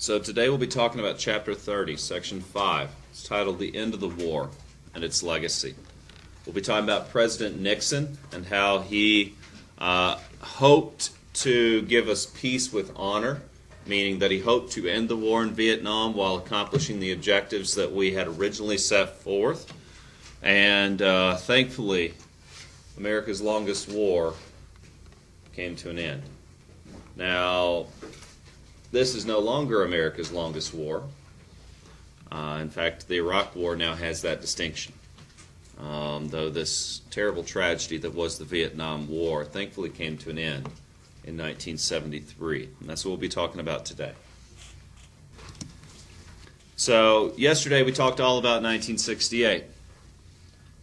So today we'll be talking about Chapter 30, Section 5. It's titled The End of the War and Its Legacy. We'll be talking about President Nixon and how he hoped to give us peace with honor, meaning that he hoped to end the war in Vietnam while accomplishing the objectives that we had originally set forth. And thankfully, America's longest war came to an end. Now, this is no longer America's longest war. In fact, the Iraq War now has that distinction. Though this terrible tragedy that was the Vietnam War thankfully came to an end in 1973. And that's what we'll be talking about today. So, yesterday we talked all about 1968.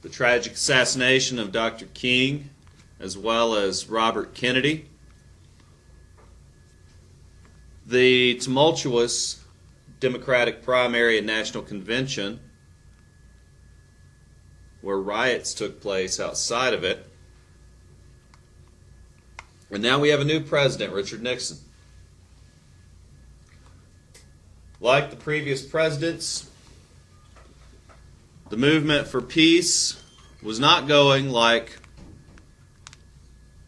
The tragic assassination of Dr. King, as well as Robert Kennedy. The tumultuous Democratic primary and national convention, where riots took place outside of it. And now we have a new president, Richard Nixon. Like the previous presidents, the movement for peace was not going like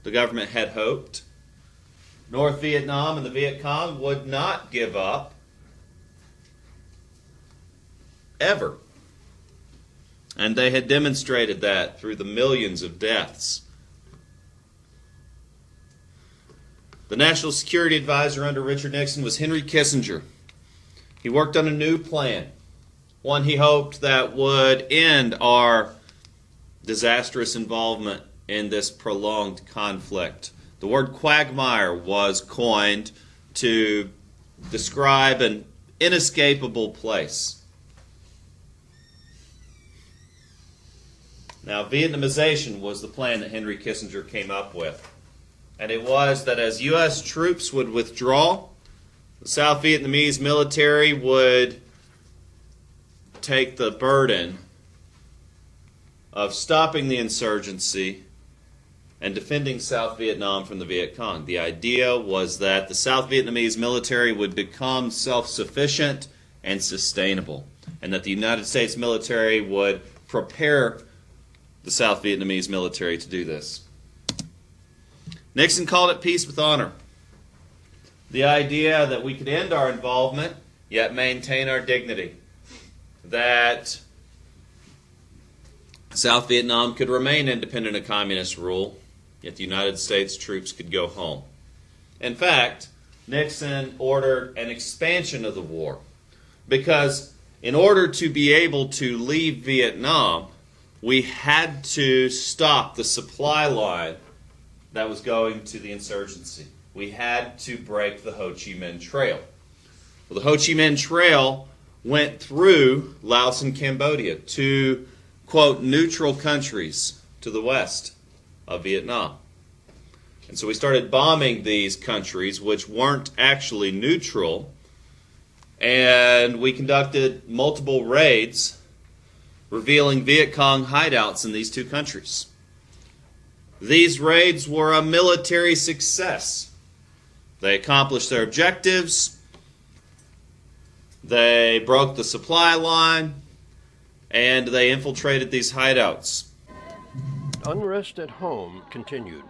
the government had hoped. North Vietnam and the Viet Cong would not give up, ever. And they had demonstrated that through the millions of deaths. The National Security Advisor under Richard Nixon was Henry Kissinger. He worked on a new plan, one he hoped that would end our disastrous involvement in this prolonged conflict. The word quagmire was coined to describe an inescapable place. Now, Vietnamisation was the plan that Henry Kissinger came up with. And it was that as U.S. troops would withdraw, the South Vietnamese military would take the burden of stopping the insurgency and defending South Vietnam from the Viet Cong. The idea was that the South Vietnamese military would become self-sufficient and sustainable, and that the United States military would prepare the South Vietnamese military to do this. Nixon called it peace with honor. The idea that we could end our involvement, yet maintain our dignity. That South Vietnam could remain independent of communist rule, yet the United States troops could go home. In fact, Nixon ordered an expansion of the war, because in order to be able to leave Vietnam, we had to stop the supply line that was going to the insurgency. We had to break the Ho Chi Minh Trail. Well, the Ho Chi Minh Trail went through Laos and Cambodia to, quote, neutral countries to the west of Vietnam. And so we started bombing these countries, which weren't actually neutral, and we conducted multiple raids revealing Viet Cong hideouts in these two countries. These raids were a military success. They accomplished their objectives. They broke the supply line, and they infiltrated these hideouts. Unrest at home continued.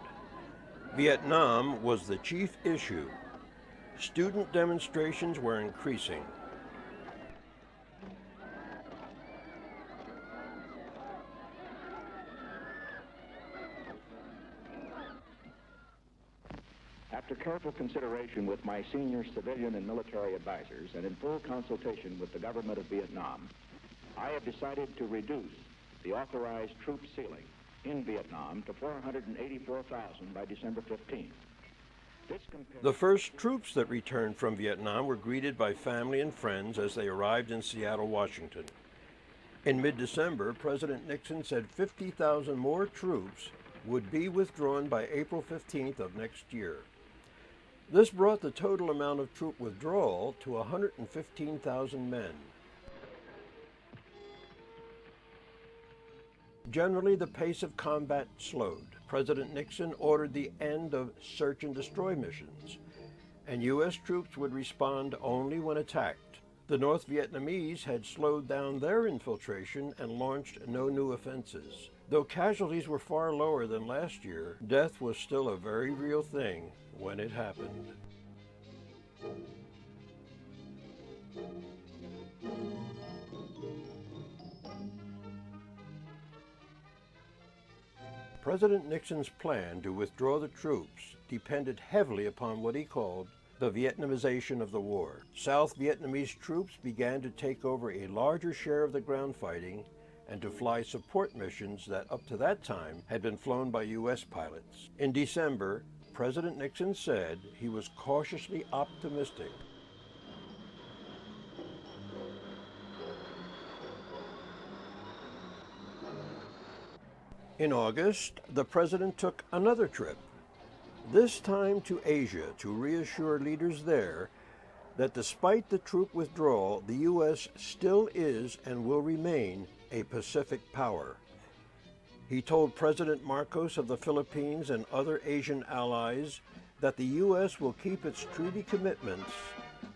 Vietnam was the chief issue. Student demonstrations were increasing. After careful consideration with my senior civilian and military advisors and in full consultation with the government of Vietnam, I have decided to reduce the authorized troop ceiling in Vietnam to 484,000 by December 15th. The first troops that returned from Vietnam were greeted by family and friends as they arrived in Seattle, Washington. In mid-December, President Nixon said 50,000 more troops would be withdrawn by April 15th of next year. This brought the total amount of troop withdrawal to 115,000 men. Generally, the pace of combat slowed. President Nixon ordered the end of search and destroy missions. and U.S. troops would respond only when attacked. The North Vietnamese had slowed down their infiltration and launched no new offenses. Though casualties were far lower than last year, death was still a very real thing when it happened. President Nixon's plan to withdraw the troops depended heavily upon what he called the Vietnamisation of the war. South Vietnamese troops began to take over a larger share of the ground fighting and to fly support missions that up to that time had been flown by U.S. pilots. In December, President Nixon said he was cautiously optimistic. In August, the president took another trip, this time to Asia, to reassure leaders there that despite the troop withdrawal, the U.S. still is and will remain a Pacific power. He told President Marcos of the Philippines and other Asian allies that the U.S. will keep its treaty commitments,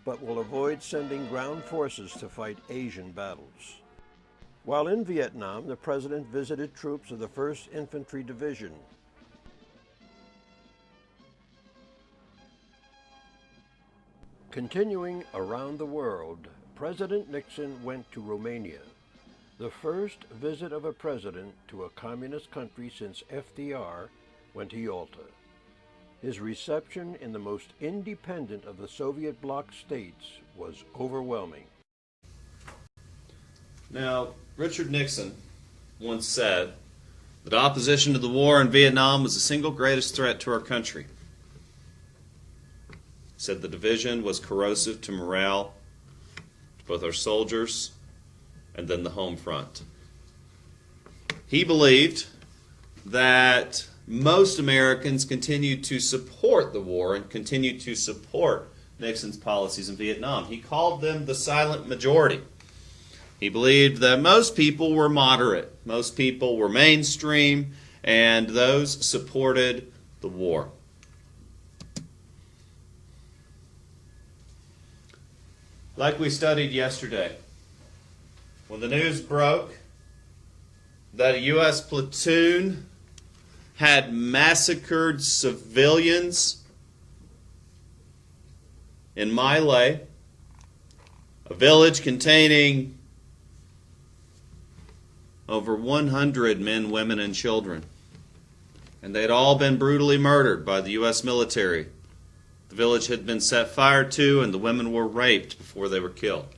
but will avoid sending ground forces to fight Asian battles. While in Vietnam, the president visited troops of the 1st Infantry Division. Continuing around the world, President Nixon went to Romania, the first visit of a president to a communist country since FDR went to Yalta. His reception in the most independent of the Soviet bloc states was overwhelming. Now, Richard Nixon once said that opposition to the war in Vietnam was the single greatest threat to our country. He said the division was corrosive to morale, to both our soldiers and then the home front. He believed that most Americans continued to support the war and continued to support Nixon's policies in Vietnam. He called them the silent majority. He believed that most people were moderate, most people were mainstream, and those supported the war. Like we studied yesterday, when the news broke that a U.S. platoon had massacred civilians in My Lai, a village containing over 100 men, women, and children, and they had all been brutally murdered by the U.S. military. The village had been set fire to, and the women were raped before they were killed.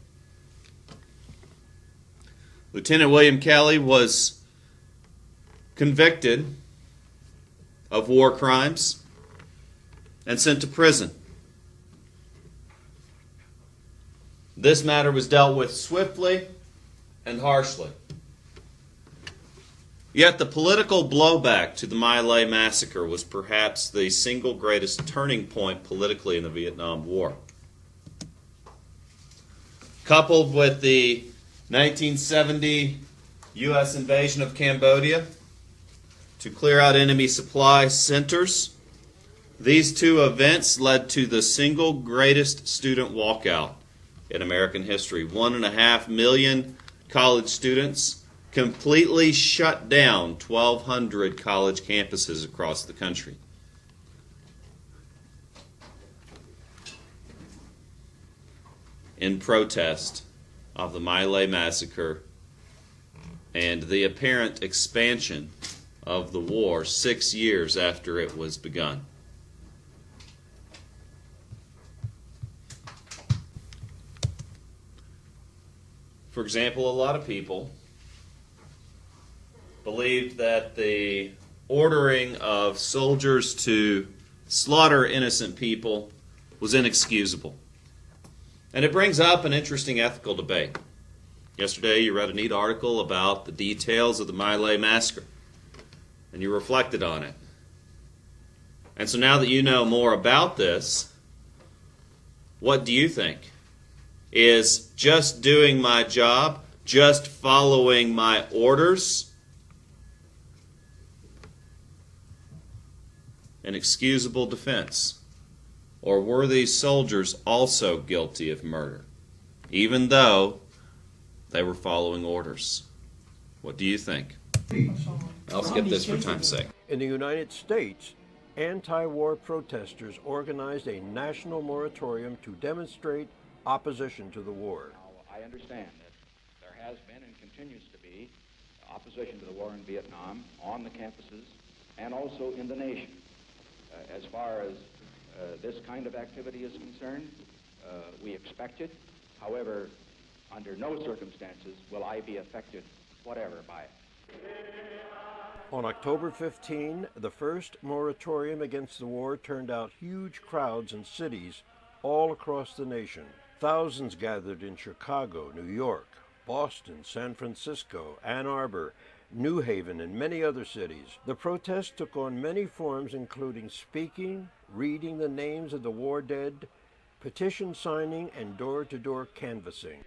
Lieutenant William Kelly was convicted of war crimes and sent to prison. This matter was dealt with swiftly and harshly. Yet the political blowback to the My Lai massacre was perhaps the single greatest turning point politically in the Vietnam War. Coupled with the 1970 U.S. invasion of Cambodia to clear out enemy supply centers, these two events led to the single greatest student walkout in American history. 1.5 million college students completely shut down 1,200 college campuses across the country. In protest of the My Lai massacre and the apparent expansion of the war 6 years after it was begun. For example, a lot of people believed that the ordering of soldiers to slaughter innocent people was inexcusable. And it brings up an interesting ethical debate. Yesterday you read a neat article about the details of the My Lai massacre, and you reflected on it. And so now that you know more about this, what do you think? Is just doing my job, just following my orders, an excusable defense Or were these soldiers also guilty of murder, even though they were following orders? What do you think? I'll skip this for time's sake. In the United States, anti-war protesters organized a national moratorium to demonstrate opposition to the war. I understand that there has been and continues to be opposition to the war in Vietnam on the campuses and also in the nation. As far as this kind of activity is concerned, we expect it. However, under no circumstances will I be affected whatever by it. On October 15, the first moratorium against the war turned out huge crowds in cities all across the nation. Thousands gathered in Chicago, New York, Boston, San Francisco, Ann Arbor, New Haven, and many other cities. The protest took on many forms, including speaking, reading the names of the war dead, petition signing, and door-to-door canvassing.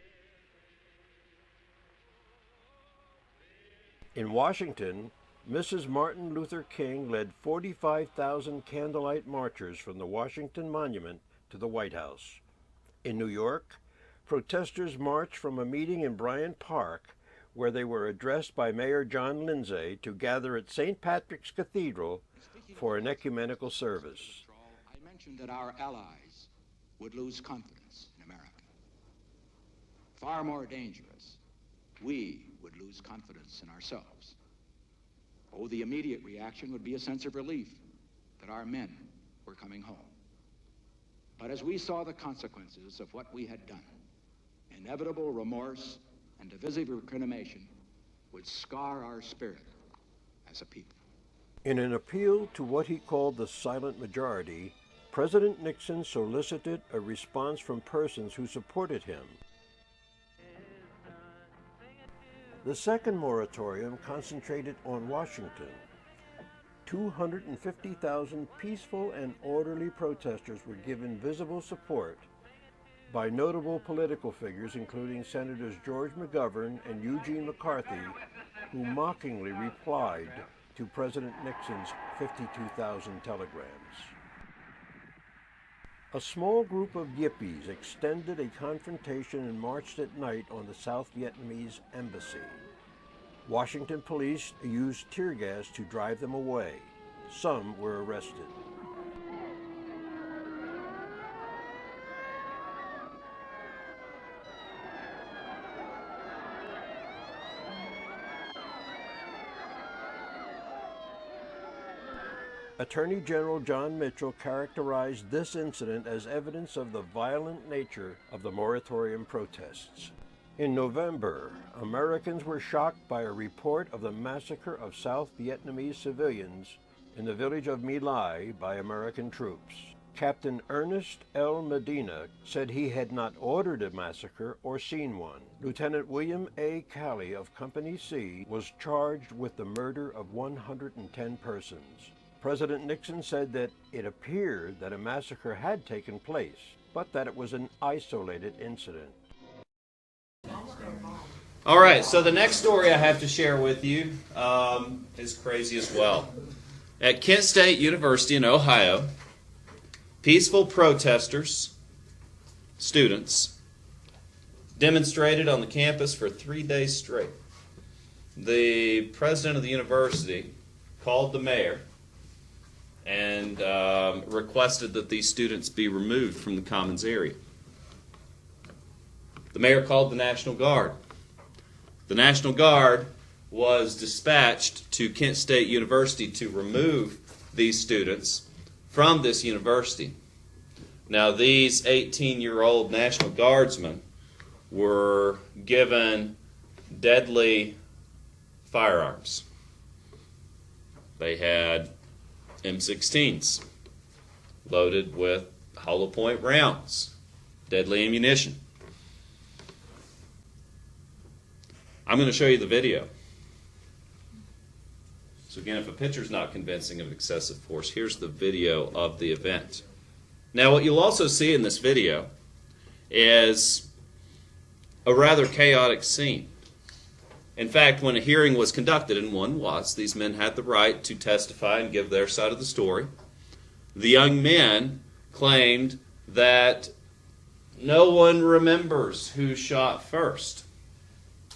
In Washington, Mrs. Martin Luther King led 45,000 candlelight marchers from the Washington Monument to the White House. In New York, protesters marched from a meeting in Bryant Park where they were addressed by Mayor John Lindsay to gather at St. Patrick's Cathedral for an ecumenical service. I mentioned that our allies would lose confidence in America. Far more dangerous, we would lose confidence in ourselves. Oh, the immediate reaction would be a sense of relief that our men were coming home. But as we saw the consequences of what we had done, inevitable remorse and divisive recrimination would scar our spirit as a people. In an appeal to what he called the silent majority, President Nixon solicited a response from persons who supported him. The second moratorium concentrated on Washington. 250,000 peaceful and orderly protesters were given visible support by notable political figures, including Senators George McGovern and Eugene McCarthy, who mockingly replied to President Nixon's 52,000 telegrams. A small group of yippies extended a confrontation and marched at night on the South Vietnamese embassy. Washington police used tear gas to drive them away. Some were arrested. Attorney General John Mitchell characterized this incident as evidence of the violent nature of the moratorium protests. In November, Americans were shocked by a report of the massacre of South Vietnamese civilians in the village of My Lai by American troops. Captain Ernest L. Medina said he had not ordered a massacre or seen one. Lieutenant William A. Calley of Company C was charged with the murder of 110 persons. President Nixon said that it appeared that a massacre had taken place, but that it was an isolated incident. All right, so the next story I have to share with you is crazy as well. At Kent State University in Ohio, peaceful protesters, students, demonstrated on the campus for 3 days straight. The president of the university called the mayor and requested that these students be removed from the Commons area. The mayor called the National Guard. The National Guard was dispatched to Kent State University to remove these students from this university. Now, these 18-year-old National Guardsmen were given deadly firearms. They had M16s loaded with hollow point rounds, deadly ammunition. I'm going to show you the video. So again, if a picture's not convincing of excessive force, here's the video of the event. Now, what you'll also see in this video is a rather chaotic scene. In fact, when a hearing was conducted, and one was, these men had the right to testify and give their side of the story. The young men claimed that no one remembers who shot first.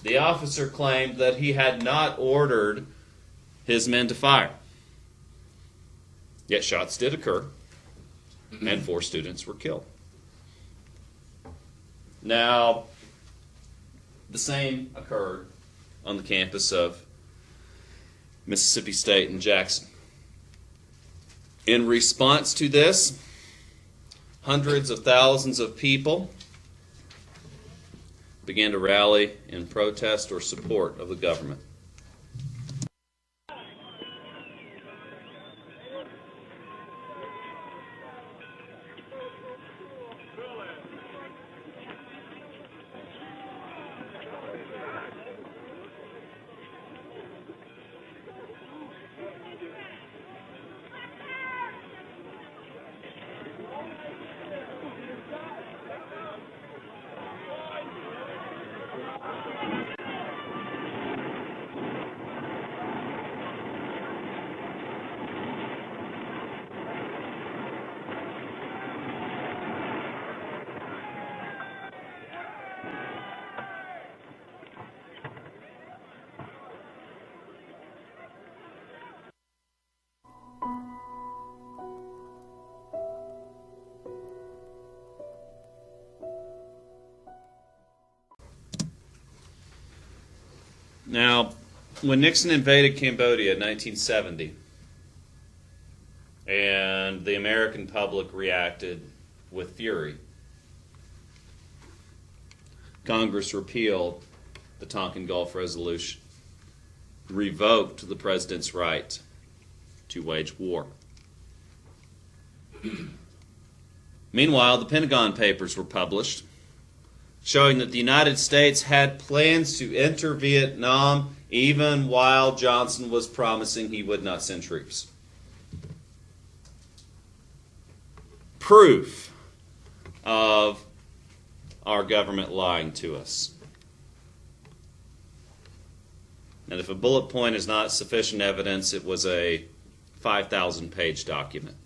The officer claimed that he had not ordered his men to fire. Yet shots did occur, and 4 students were killed. Now, the same occurred on the campus of Mississippi State in Jackson. In response to this, hundreds of thousands of people began to rally in protest or support of the government. Now, when Nixon invaded Cambodia in 1970, and the American public reacted with fury, Congress repealed the Tonkin Gulf Resolution, revoked the president's right to wage war. Meanwhile, the Pentagon Papers were published, showing that the United States had plans to enter Vietnam even while Johnson was promising he would not send troops. Proof of our government lying to us. And if a bullet point is not sufficient evidence, it was a 5,000-page document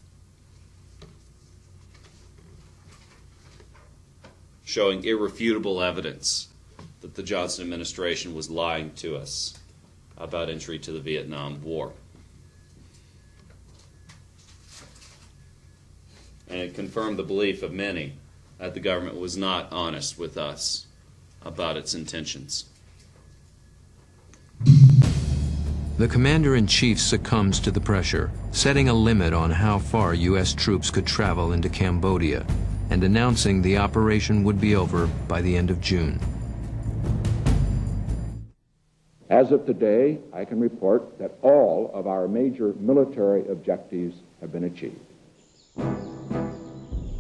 showing irrefutable evidence that the Johnson administration was lying to us about entry to the Vietnam War. And it confirmed the belief of many that the government was not honest with us about its intentions. The commander-in-chief succumbs to the pressure, setting a limit on how far U.S. troops could travel into Cambodia, and announcing the operation would be over by the end of June. As of today, I can report that all of our major military objectives have been achieved.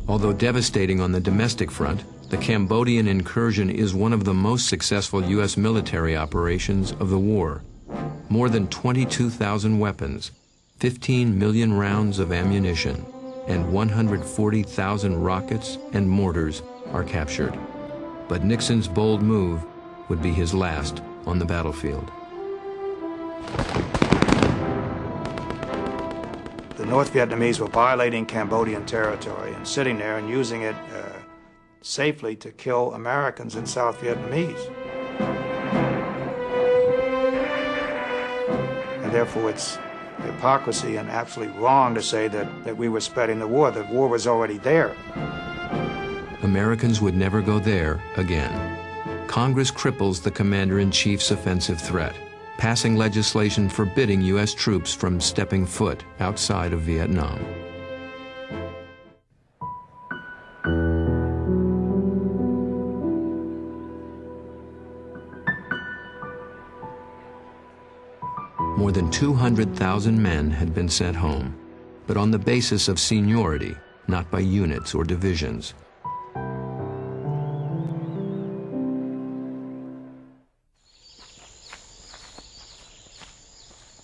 Although devastating on the domestic front, the Cambodian Incursion is one of the most successful U.S. military operations of the war. More than 22,000 weapons, 15 million rounds of ammunition, and 140,000 rockets and mortars are captured. But Nixon's bold move would be his last on the battlefield. The North Vietnamese were violating Cambodian territory and sitting there and using it safely to kill Americans and South Vietnamese. And therefore it's hypocrisy and absolutely wrong to say that we were spreading the war. The war was already there. Americans would never go there again. Congress cripples the commander-in-chief's offensive threat, passing legislation forbidding U.S. troops from stepping foot outside of Vietnam. More than 200,000 men had been sent home, but on the basis of seniority, not by units or divisions.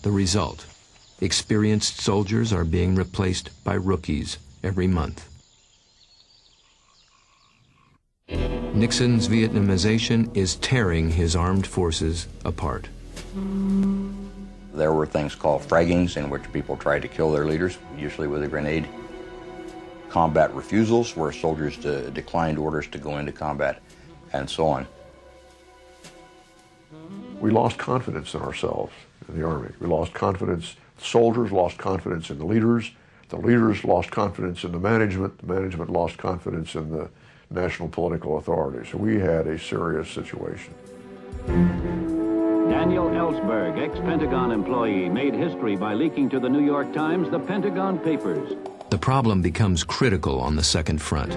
The result: experienced soldiers are being replaced by rookies every month. Nixon's Vietnamization is tearing his armed forces apart. There were things called fraggings in which people tried to kill their leaders, usually with a grenade. combat refusals, where soldiers declined orders to go into combat, and so on. We lost confidence in ourselves in the Army. We lost confidence, soldiers lost confidence in the leaders lost confidence in the management lost confidence in the national political authorities. So we had a serious situation. Daniel Ellsberg, ex-Pentagon employee, made history by leaking to the New York Times the Pentagon Papers. The problem becomes critical on the second front.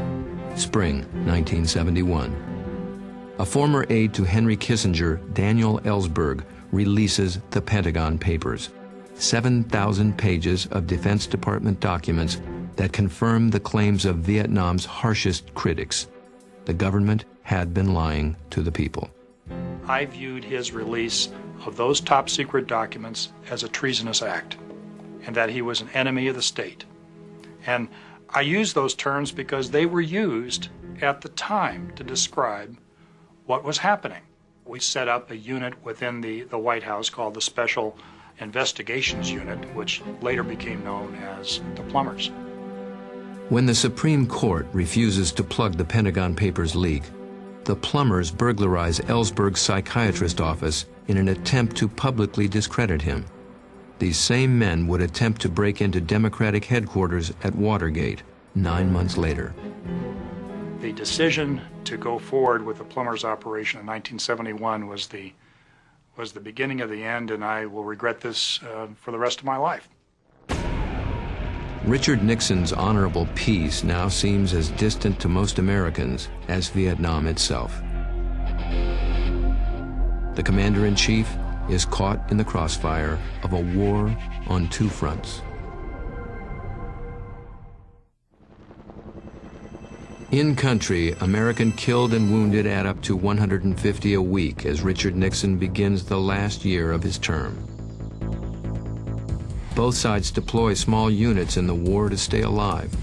Spring 1971. A former aide to Henry Kissinger, Daniel Ellsberg, releases the Pentagon Papers, 7,000 pages of Defense Department documents that confirm the claims of Vietnam's harshest critics. The government had been lying to the people. I viewed his release of those top secret documents as a treasonous act, and that he was an enemy of the state. And I use those terms because they were used at the time to describe what was happening. We set up a unit within the White House called the Special Investigations Unit, which later became known as the Plumbers. When the Supreme Court refuses to plug the Pentagon Papers leak, the Plumbers burglarize Ellsberg's psychiatrist office in an attempt to publicly discredit him. These same men would attempt to break into Democratic headquarters at Watergate 9 months later. The decision to go forward with the Plumbers operation in 1971 was the beginning of the end, and I will regret this for the rest of my life. Richard Nixon's honorable peace now seems as distant to most Americans as Vietnam itself. The commander-in-chief is caught in the crossfire of a war on two fronts. In country, American killed and wounded add up to 150 a week as Richard Nixon begins the last year of his term. Both sides deploy small units in the war to stay alive.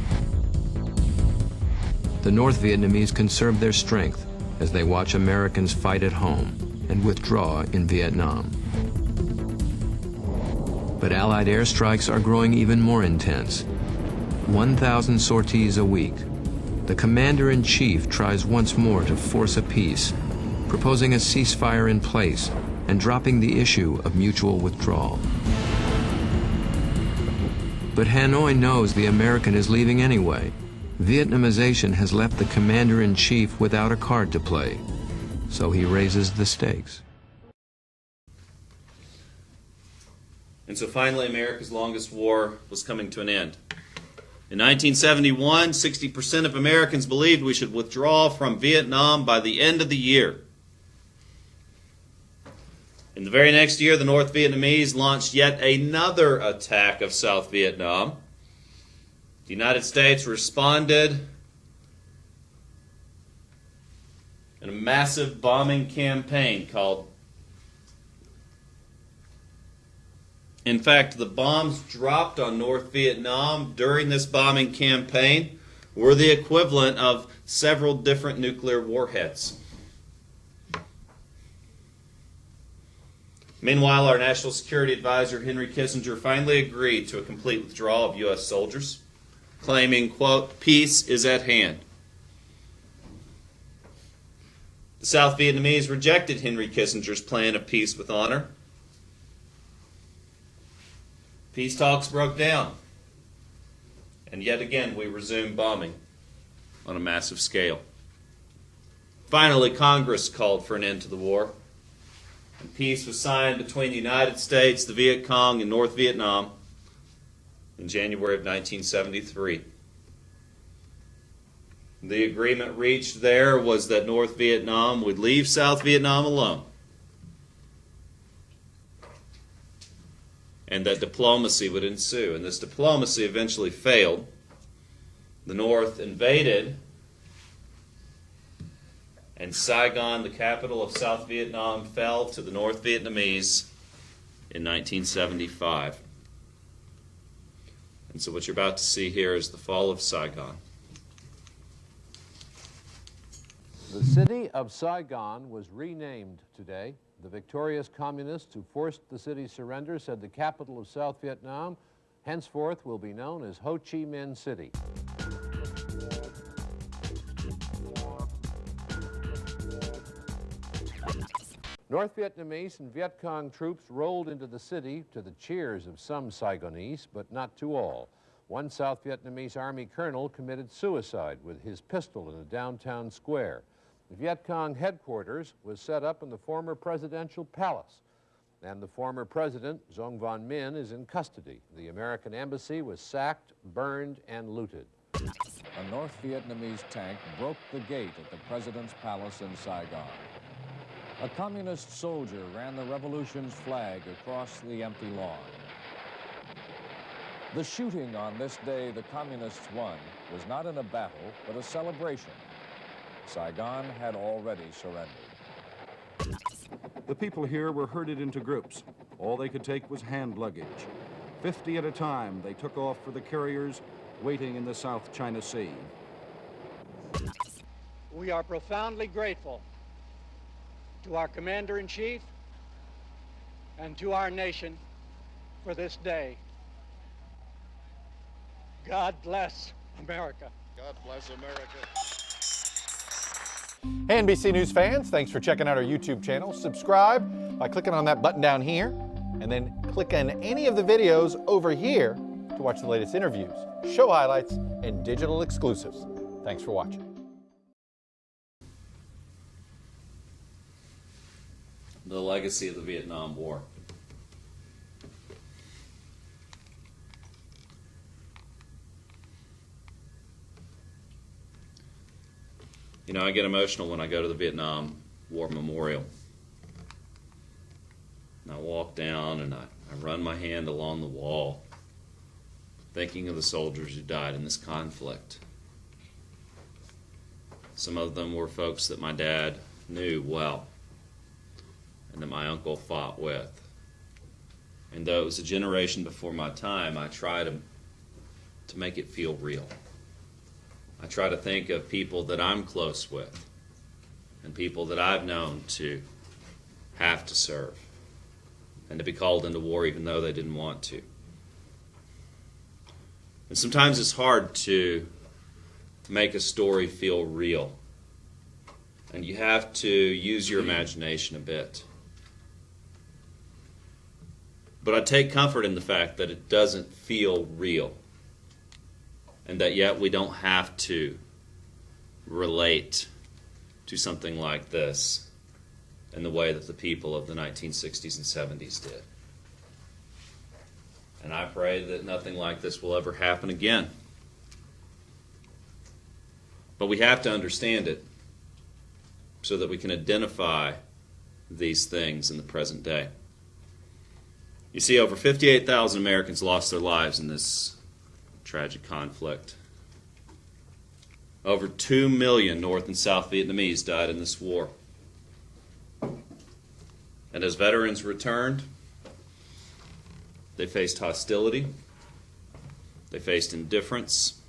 The North Vietnamese conserve their strength as they watch Americans fight at home and withdraw in Vietnam. But Allied airstrikes are growing even more intense. 1,000 sorties a week. The commander-in-chief tries once more to force a peace, proposing a ceasefire in place and dropping the issue of mutual withdrawal. But Hanoi knows the American is leaving anyway. Vietnamization has left the commander-in-chief without a card to play, so he raises the stakes. And so finally, America's longest war was coming to an end. In 1971, 60% of Americans believed we should withdraw from Vietnam by the end of the year. In the very next year, the North Vietnamese launched yet another attack of South Vietnam. The United States responded in a massive bombing campaign called... In fact, the bombs dropped on North Vietnam during this bombing campaign were the equivalent of several different nuclear warheads. Meanwhile, our National Security Advisor, Henry Kissinger, finally agreed to a complete withdrawal of U.S. soldiers, claiming, quote, peace is at hand. The South Vietnamese rejected Henry Kissinger's plan of peace with honor. Peace talks broke down, and yet again we resumed bombing on a massive scale. Finally, Congress called for an end to the war, and peace was signed between the United States, the Viet Cong, and North Vietnam in January of 1973. The agreement reached there was that North Vietnam would leave South Vietnam alone, and that diplomacy would ensue. And this diplomacy eventually failed. The North invaded, and Saigon, the capital of South Vietnam, fell to the North Vietnamese in 1975. And so what you're about to see here is the fall of Saigon. The city of Saigon was renamed today. The victorious communists who forced the city's surrender said the capital of South Vietnam henceforth will be known as Ho Chi Minh City. North Vietnamese and Viet Cong troops rolled into the city to the cheers of some Saigonese, but not to all. One South Vietnamese Army colonel committed suicide with his pistol in a downtown square. The Viet Cong headquarters was set up in the former presidential palace, and the former president, Dong Van Minh, is in custody. The American embassy was sacked, burned, and looted. A North Vietnamese tank broke the gate at the president's palace in Saigon. A communist soldier ran the revolution's flag across the empty lawn. The shooting on this day the communists won was not in a battle, but a celebration. Saigon had already surrendered. The people here were herded into groups. All they could take was hand luggage. 50 at a time, they took off for the carriers waiting in the South China Sea. We are profoundly grateful to our Commander-in-Chief and to our nation for this day. God bless America. God bless America. Hey, NBC News fans, thanks for checking out our YouTube channel. Subscribe by clicking on that button down here, and then click on any of the videos over here to watch the latest interviews, show highlights, and digital exclusives. Thanks for watching. The legacy of the Vietnam War. You know, I get emotional when I go to the Vietnam War Memorial. And I walk down and I run my hand along the wall, thinking of the soldiers who died in this conflict. Some of them were folks that my dad knew well, and that my uncle fought with. And though it was a generation before my time, I try to make it feel real. I try to think of people that I'm close with and people that I've known to have to serve and to be called into war even though they didn't want to. And sometimes it's hard to make a story feel real. And you have to use your imagination a bit. But I take comfort in the fact that it doesn't feel real, and that yet we don't have to relate to something like this in the way that the people of the 1960s and 70s did. And I pray that nothing like this will ever happen again. But we have to understand it so that we can identify these things in the present day. You see, over 58,000 Americans lost their lives in this tragic conflict. Over 2 million North and South Vietnamese died in this war. And as veterans returned, they faced hostility, they faced indifference,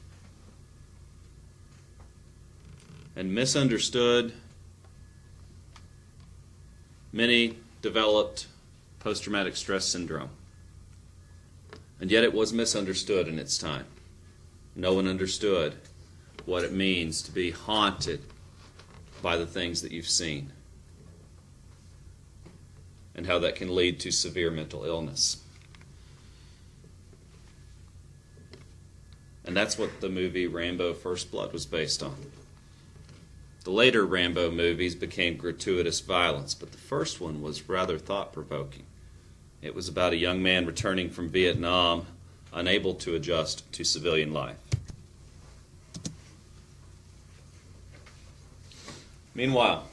and misunderstood. Many developed post-traumatic stress syndrome. And yet it was misunderstood in its time. No one understood what it means to be haunted by the things that you've seen and how that can lead to severe mental illness. And that's what the movie Rambo: First Blood was based on. The later Rambo movies became gratuitous violence, but the first one was rather thought-provoking. It was about a young man returning from Vietnam, unable to adjust to civilian life. Meanwhile,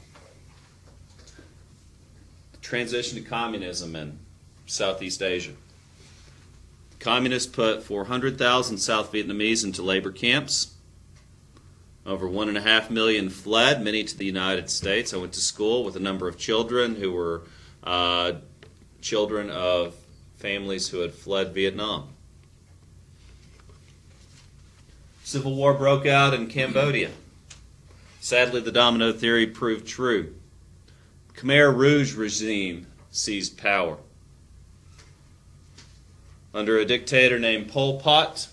the transition to communism in Southeast Asia. The communists put 400,000 South Vietnamese into labor camps. Over 1.5 million fled, many to the United States. I went to school with a number of children who were children of families who had fled Vietnam. Civil war broke out in Cambodia. Sadly, the domino theory proved true. The Khmer Rouge regime seized power. Under a dictator named Pol Pot,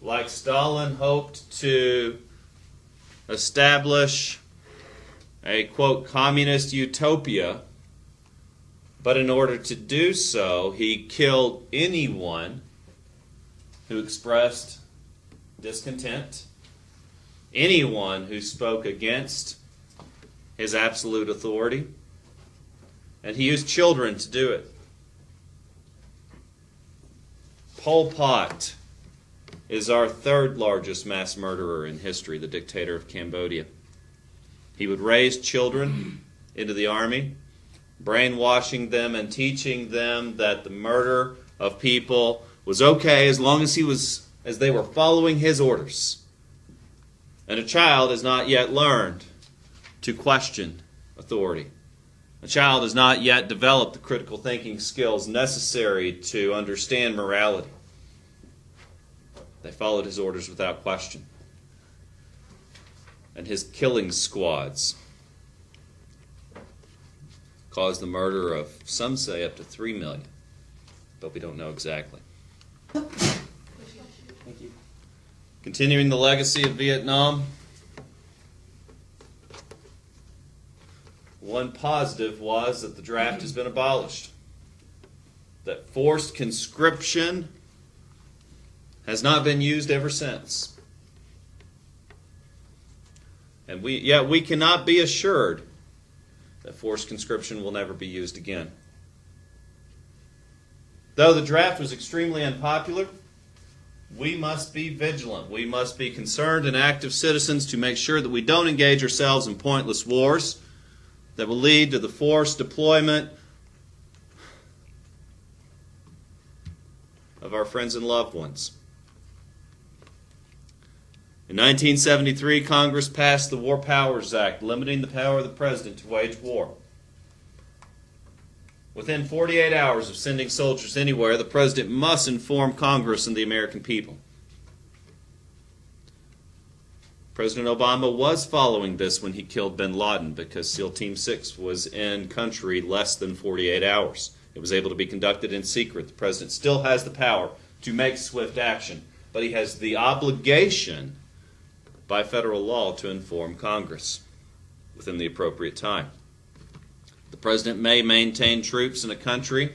like Stalin, hoped to establish a, quote, communist utopia, but in order to do so, he killed anyone who expressed discontent, anyone who spoke against his absolute authority, and he used children to do it. Pol Pot is our third largest mass murderer in history, the dictator of Cambodia. He would raise children into the army, brainwashing them and teaching them that the murder of people was okay as long as they were following his orders. And a child has not yet learned to question authority. A child has not yet developed the critical thinking skills necessary to understand morality. They followed his orders without question. And his killing squads caused the murder of, some say, up to 3 million. But we don't know exactly. Thank you. Continuing the legacy of Vietnam, one positive was that the draft has been abolished. That forced conscription has not been used ever since. And yet we cannot be assured that forced conscription will never be used again. Though the draft was extremely unpopular, we must be vigilant. We must be concerned and active citizens to make sure that we don't engage ourselves in pointless wars that will lead to the forced deployment of our friends and loved ones. In 1973, Congress passed the War Powers Act, limiting the power of the President to wage war. Within 48 hours of sending soldiers anywhere, the President must inform Congress and the American people. President Obama was following this when he killed bin Laden because SEAL Team 6 was in country less than 48 hours. It was able to be conducted in secret. The President still has the power to make swift action, but he has the obligation by federal law to inform Congress within the appropriate time. The President may maintain troops in a country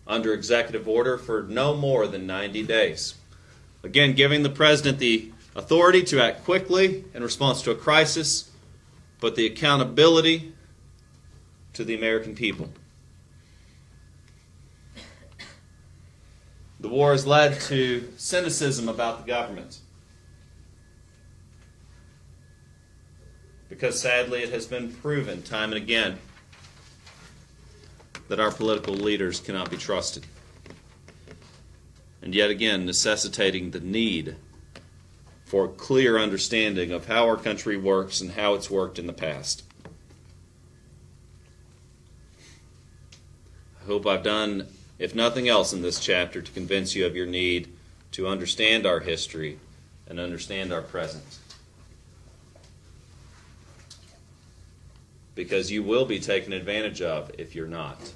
under executive order for no more than 90 days. Again, giving the President the authority to act quickly in response to a crisis, but the accountability to the American people. The war has led to cynicism about the government, because sadly it has been proven time and again that our political leaders cannot be trusted. And yet again, necessitating the need for a clear understanding of how our country works and how it's worked in the past. I hope I've done, if nothing else in this chapter, to convince you of your need to understand our history and understand our present. Because you will be taken advantage of if you're not.